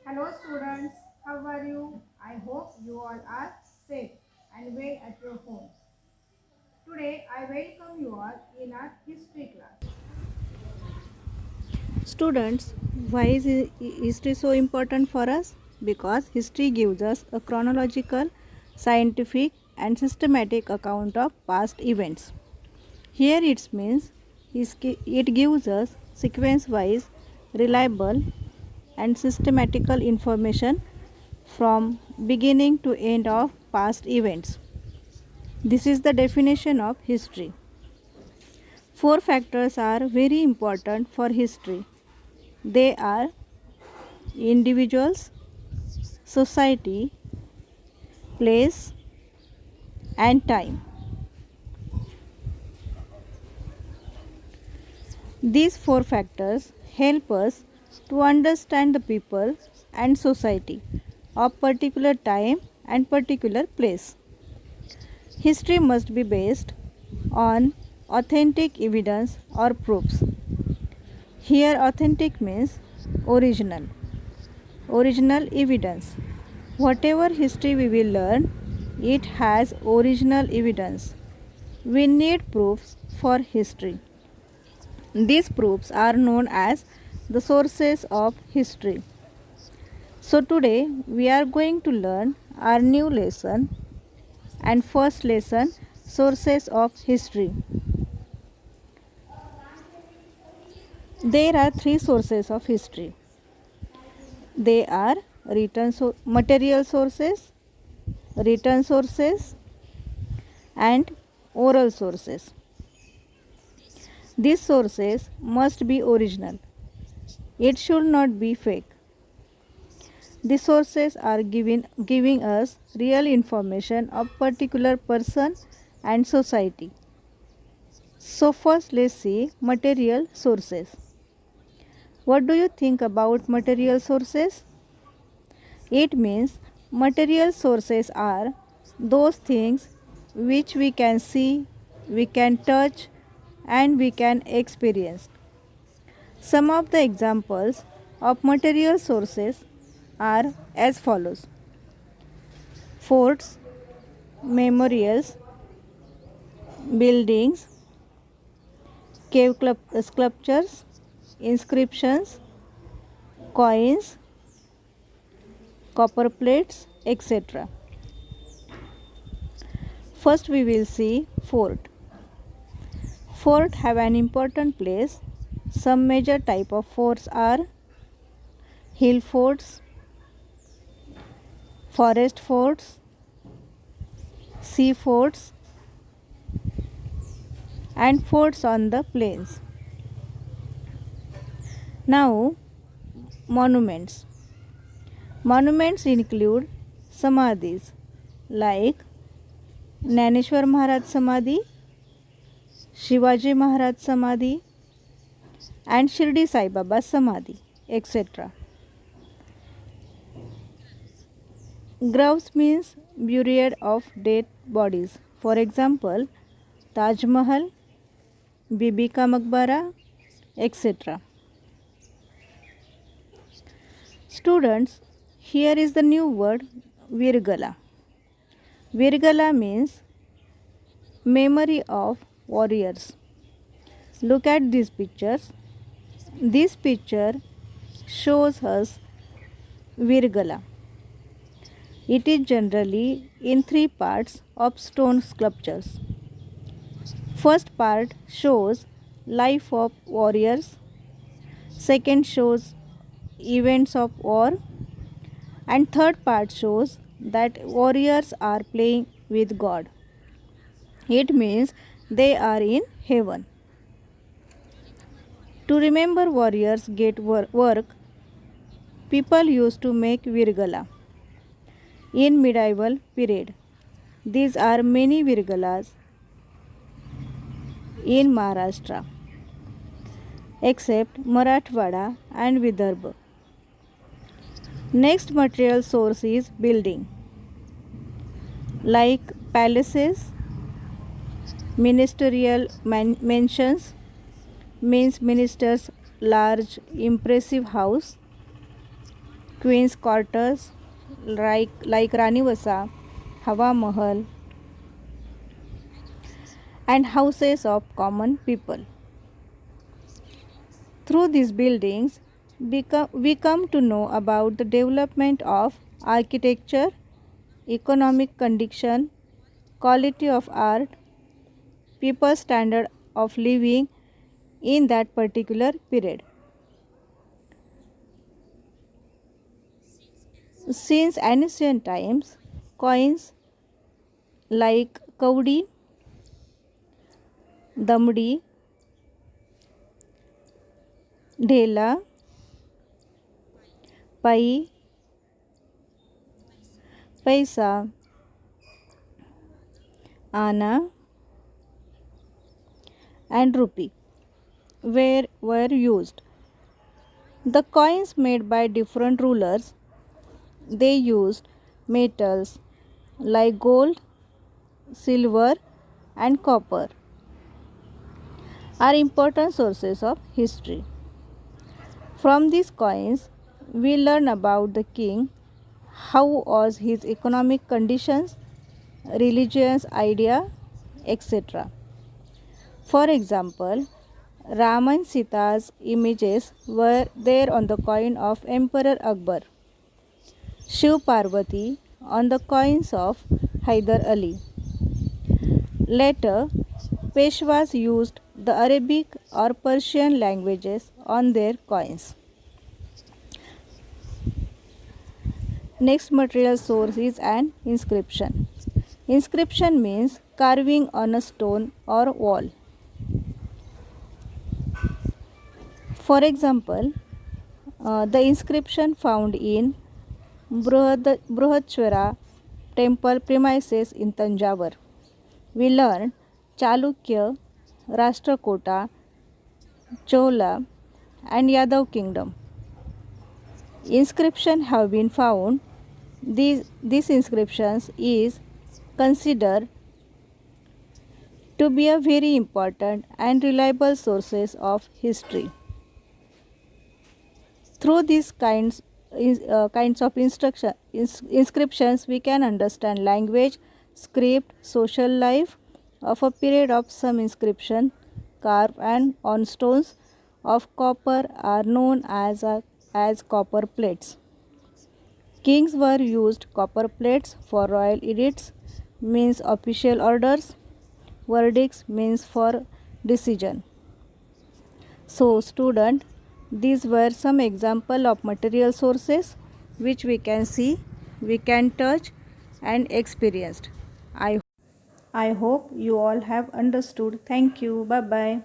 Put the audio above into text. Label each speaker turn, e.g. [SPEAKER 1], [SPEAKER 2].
[SPEAKER 1] Hello students, how are you? I hope you all are safe and well at your homes. Today I welcome you all in our history class.
[SPEAKER 2] Students, why is history so important for us? Because history gives us a chronological, scientific, and systematic account of past events. Here it means it gives us sequence wise, reliable, and systematical information from beginning to end of past events. This is the definition of history. Four factors are very important for history. They are individuals, society, place, and time. These four factors help us to understand the people and society of particular time and particular place. History must be based on authentic evidence or proofs. Here authentic means original. Original evidence. Whatever history we will learn, it has original evidence. We need proofs for history. These proofs are known as the sources of history. So today we are going to learn our new lesson and first lesson, sources of history. There are three sources of history. They are material sources, written sources, and oral sources. These sources must be original. It should not be fake. These sources are giving us real information of particular person and society. So first let's see material sources. What do you think about material sources? It means material sources are those things which we can see, we can touch, and we can experience. Some of the examples of material sources are as follows: forts, memorials, buildings, sculptures, inscriptions, coins, copper plates, etc. First we will see fort. Fort have an important place. Some major type of forts are hill forts, forest forts, sea forts, and forts on the plains. Now, monuments. Monuments include samadhis like Jnaneshwar Maharaj Samadhi, Shivaji Maharaj Samadhi, and Shirdi Sai Baba Samadhi, etc. Graves means burial of dead bodies. For example, Taj Mahal, Bibi Ka Maqbara, etc. Students, here is the new word Virgala. Virgala means memory of warriors. Look at these pictures. This picture shows us Virgala. It is generally in three parts of stone sculptures. First part shows life of warriors. Second shows events of war. And third part shows that warriors are playing with God. It means they are in heaven. To remember warriors get work, people used to make virgala. In medieval period, these are many virgalas in Maharashtra, except Marathwada and Vidarbha. Next material source is building, like palaces, ministerial mansions, means ministers' large impressive house, queen's quarters like Rani Vasa, Hawa Mahal, and houses of common people. Through these buildings, we come to know about the development of architecture, economic condition, quality of art, people's standard of living in that particular period. Since ancient times, coins like kaudi, damdi, dhela, pai, paisa, ana, and rupee were used. The coins made by different rulers, they used metals like gold, silver, and copper are important sources of history. From these coins, we learn about the king, how was his economic conditions, religious idea, etc. For example, Ram and Sita's images were there on the coin of Emperor Akbar, Shiv Parvati on the coins of Hyder Ali. Later, Peshwas used the Arabic or Persian languages on their coins. Next material source is an inscription. Inscription means carving on a stone or wall. For example, the inscription found in Bruhadshwara temple premises in Tanjavur. We learned Chalukya, Rashtrakuta, Chola, and Yadav kingdom. Inscriptions have been found. These inscriptions is considered to be a very important and reliable sources of history. Through these kinds of inscriptions, we can understand language, script, social life of a period of some inscription carved and on stones of copper are known as copper plates. Kings were used copper plates for royal edicts, means official orders, verdicts means for decision. So student, these were some example of material sources which we can see, we can touch and experienced. I hope you all have understood. Thank you. Bye bye.